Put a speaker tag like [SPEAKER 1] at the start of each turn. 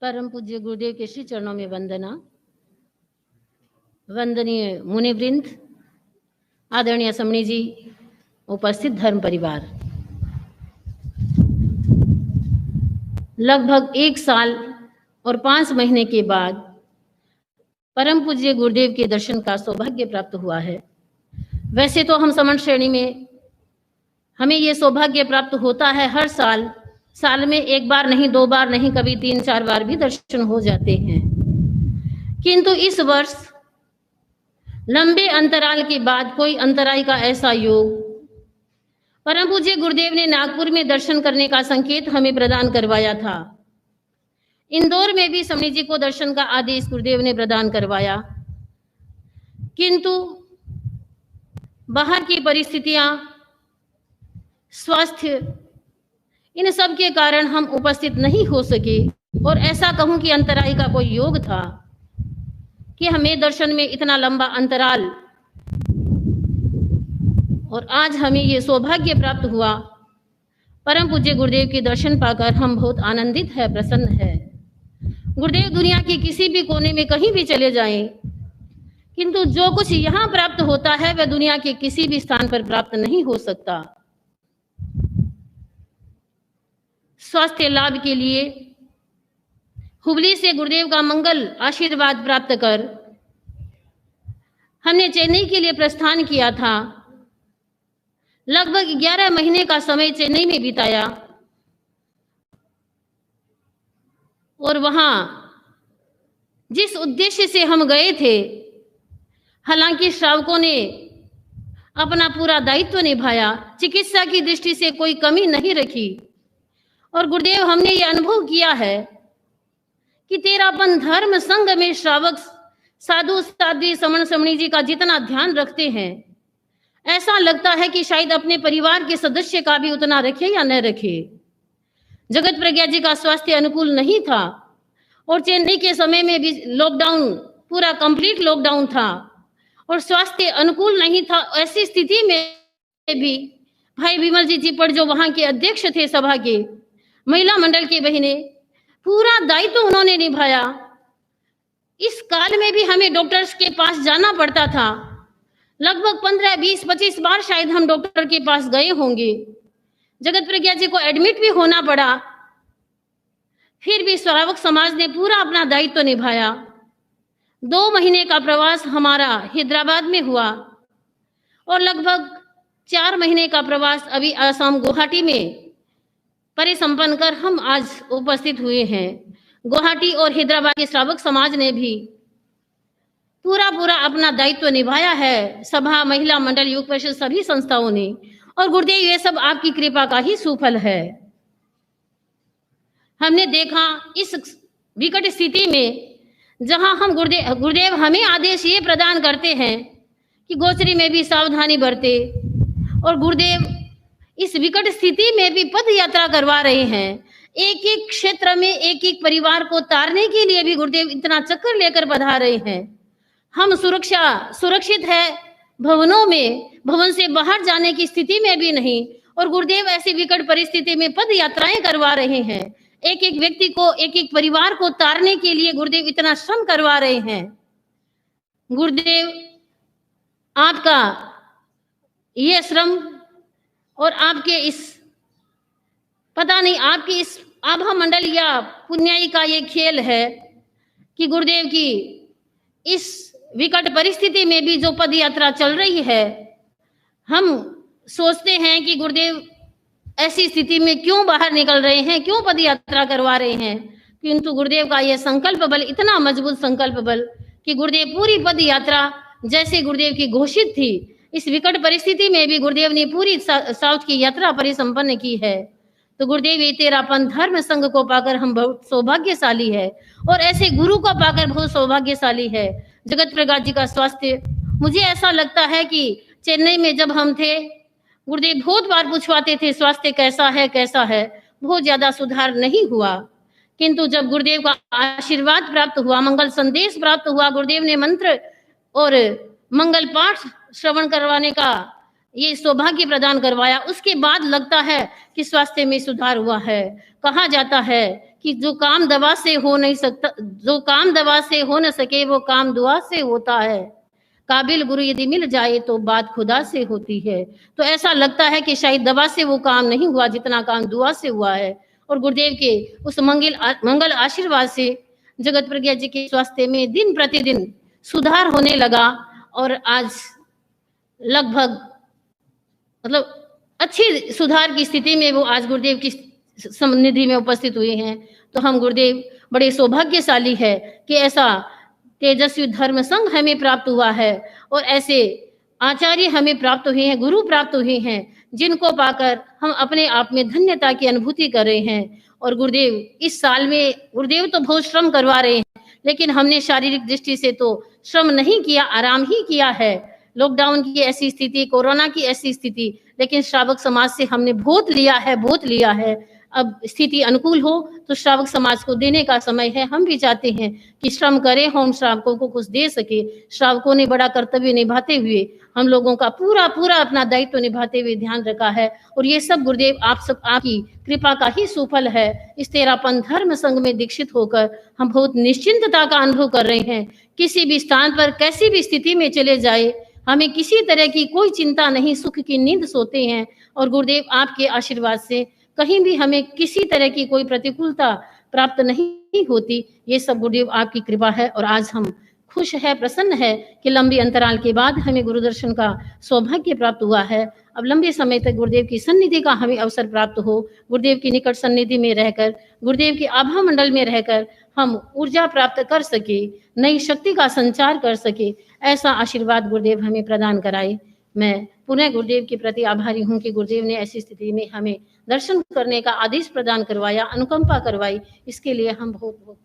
[SPEAKER 1] परम पूज्य गुरुदेव के श्री चरणों में वंदना। वंदनीय मुनिवृंद, आदरणीय समणी जी, उपस्थित धर्म परिवार, लगभग 1 साल और 5 महीने के बाद परम पूज्य गुरुदेव के दर्शन का सौभाग्य प्राप्त हुआ है। वैसे तो हम समण श्रेणी में हमें ये सौभाग्य प्राप्त होता है हर साल, साल में 1 बार नहीं, 2 बार नहीं, कभी 3-4 बार भी दर्शन हो जाते हैं। किंतु इस वर्ष लंबे अंतराल के बाद कोई अंतराय का ऐसा योग परम पूज्य गुरुदेव ने नागपुर में दर्शन करने का संकेत हमें प्रदान करवाया था। इंदौर में भी समणी जी को दर्शन का आदेश गुरुदेव ने प्रदान करवाया, किंतु बाहर की परिस्थितियां, स्वास्थ्य, इन सब के कारण हम उपस्थित नहीं हो सके। और ऐसा कहूं कि अंतराय का कोई योग था कि हमें दर्शन में इतना लंबा अंतराल, और आज हमें ये सौभाग्य प्राप्त हुआ। परम पूज्य गुरुदेव के दर्शन पाकर हम बहुत आनंदित है, प्रसन्न है। गुरुदेव दुनिया के किसी भी कोने में कहीं भी चले जाएं, किंतु जो कुछ यहाँ प्राप्त होता है वह दुनिया के किसी भी स्थान पर प्राप्त नहीं हो सकता। स्वास्थ्य लाभ के लिए हुबली से गुरुदेव का मंगल आशीर्वाद प्राप्त कर हमने चेन्नई के लिए प्रस्थान किया था। लगभग 11 महीने का समय चेन्नई में बिताया और वहां जिस उद्देश्य से हम गए थे, हालांकि श्रावकों ने अपना पूरा दायित्व निभाया, चिकित्सा की दृष्टि से कोई कमी नहीं रखी। और गुरुदेव, हमने ये अनुभव किया है कि तेरापन धर्म संघ में श्रावक साधु साध्वी समण समणी जी का जितना ध्यान रखते हैं, ऐसा लगता है कि शायद अपने परिवार के सदस्य का भी उतना रखे या न रखे। जगत प्रज्ञा जी का स्वास्थ्य अनुकूल नहीं था और चेन्नई के समय में भी लॉकडाउन, पूरा कंप्लीट लॉकडाउन था और स्वास्थ्य अनुकूल नहीं था। ऐसी स्थिति में भी भाई विमल जी चिपड़, जो वहां के अध्यक्ष थे सभा के, महिला मंडल के बहिने, पूरा दायित्व उन्होंने निभाया। इस काल में भी हमें डॉक्टर्स के पास जाना पड़ता था। लगभग 15, 20, 25 बार शायद हम डॉक्टर के पास गए होंगे। जगत प्रज्ञा जी को एडमिट भी होना पड़ा, फिर भी श्रावक समाज ने पूरा अपना दायित्व निभाया। 2 महीने का प्रवास हमारा हैदराबाद में हुआ और लगभग 4 महीने का प्रवास अभी असम गुवाहाटी में परिसंपन्न कर हम आज उपस्थित हुए हैं। गुवाहाटी और हैदराबाद के श्रावक समाज ने भी पूरा अपना दायित्व निभाया है। सभा, महिला मंडल, युग परिषद, सभी संस्थाओं ने। और गुरुदेव, ये सब आपकी कृपा का ही सुफल है। हमने देखा इस विकट स्थिति में जहां हम गुरुदेव हमें आदेश ये प्रदान करते हैं कि गोचरी में भी सावधानी बरते, और गुरुदेव इस विकट स्थिति में भी पद यात्रा करवा रहे हैं। एक एक क्षेत्र में एक एक परिवार को तारने के लिए भी गुरुदेव इतना चक्कर लेकर बधा रहे हैं। हम सुरक्षित है भवनों में, भवन से बाहर जाने की स्थिति में भी नहीं, और गुरुदेव ऐसी विकट परिस्थिति में पद यात्राएं करवा रहे हैं। एक एक व्यक्ति को, एक एक परिवार को तारने के लिए गुरुदेव इतना श्रम करवा रहे हैं। गुरुदेव, आपका ये श्रम और आपके इस, पता नहीं, आपकी इस आभा मंडल या पुण्याई का ये खेल है कि गुरुदेव की इस विकट परिस्थिति में भी जो पद यात्रा चल रही है, हम सोचते हैं कि गुरुदेव ऐसी स्थिति में क्यों बाहर निकल रहे हैं, क्यों पद यात्रा करवा रहे हैं। किंतु गुरुदेव का यह संकल्प बल, इतना मजबूत संकल्प बल कि गुरुदेव पूरी पद यात्रा जैसे गुरुदेव की घोषित थी, इस विकट परिस्थिति में भी गुरुदेव ने पूरी साउथ की यात्रा परिसंपन्न की है। तो गुरुदेव, ये तेरापन धर्म संघ को पाकर हम बहुत सौभाग्यशाली है, और ऐसे गुरु को पाकर बहुत सौभाग्यशाली है। जगत प्रकाश जी का स्वास्थ्य, मुझे ऐसा लगता है कि चेन्नई में जब हम थे, गुरुदेव बहुत बार पूछवाते थे स्वास्थ्य कैसा है। बहुत ज्यादा सुधार नहीं हुआ, किंतु जब गुरुदेव का आशीर्वाद प्राप्त हुआ, मंगल संदेश प्राप्त हुआ, गुरुदेव ने मंत्र और मंगल पाठ श्रवण करवाने का ये सौभाग्य प्रदान करवाया, उसके बाद लगता है कि स्वास्थ्य में सुधार हुआ है। कहा जाता है कि जो काम दवा से हो नहीं सकता, जो काम दवा से हो न सके वो काम दुआ से होता है। काबिल गुरु यदि मिल जाए तो बात खुदा से होती है। तो ऐसा लगता है कि शायद दवा से वो काम नहीं हुआ जितना काम दुआ से हुआ है। और गुरुदेव के उस मंगल आशीर्वाद से जगत प्रज्ञा जी के स्वास्थ्य में दिन प्रतिदिन सुधार होने लगा और आज लगभग मतलब अच्छी सुधार की स्थिति में वो आज गुरुदेव की सन्निधि में उपस्थित हुए हैं। तो हम गुरुदेव बड़े सौभाग्यशाली है कि ऐसा तेजस्वी धर्म संघ हमें प्राप्त हुआ है और ऐसे आचार्य हमें प्राप्त हुए हैं, गुरु प्राप्त हुए हैं, जिनको पाकर हम अपने आप में धन्यता की अनुभूति कर रहे हैं। और गुरुदेव इस साल में गुरुदेव तो बहुत श्रम करवा रहे हैं, लेकिन हमने शारीरिक दृष्टि से तो श्रम नहीं किया, आराम ही किया है। लॉकडाउन की ऐसी स्थिति, कोरोना की ऐसी स्थिति, लेकिन श्रावक समाज से हमने बहुत लिया है, बहुत लिया है। अब स्थिति अनुकूल हो तो श्रावक समाज को देने का समय है। हम भी चाहते हैं कि श्रम करें, हम श्रावकों को कुछ दे सके। श्रावकों ने बड़ा कर्तव्य निभाते हुए हम लोगों का पूरा पूरा अपना दायित्व निभाते हुए ध्यान रखा है और ये सब गुरुदेव आप सब आपकी कृपा का ही सुफल है। इस तेरापन धर्म संघ में दीक्षित होकर हम बहुत निश्चिंतता का अनुभव कर रहे हैं। किसी भी स्थान पर कैसी भी स्थिति में चले जाए, हमें किसी तरह की कोई चिंता नहीं, सुख की नींद सोते हैं। और गुरुदेव आपके आशीर्वाद से कहीं भी हमें किसी तरह की कोई प्रतिकूलता प्राप्त नहीं होती। ये सब गुरुदेव आपकी कृपा है और आज हम खुश है, प्रसन्न है कि लंबी अंतराल के बाद हमें गुरु दर्शन का सौभाग्य प्राप्त हुआ है। अब लंबे समय तक गुरुदेव की सन्निधि का हमें अवसर प्राप्त हो, गुरुदेव की निकट सन्निधि में रहकर, गुरुदेव के आभा मंडल में रहकर हम ऊर्जा प्राप्त कर सके, नई शक्ति का संचार कर सके, ऐसा आशीर्वाद गुरुदेव हमें प्रदान कराए। मैं पुनः गुरुदेव के प्रति आभारी हूँ कि गुरुदेव ने ऐसी स्थिति में हमें दर्शन करने का आदेश प्रदान करवाया, अनुकंपा करवाई। इसके लिए हम बहुत बहुत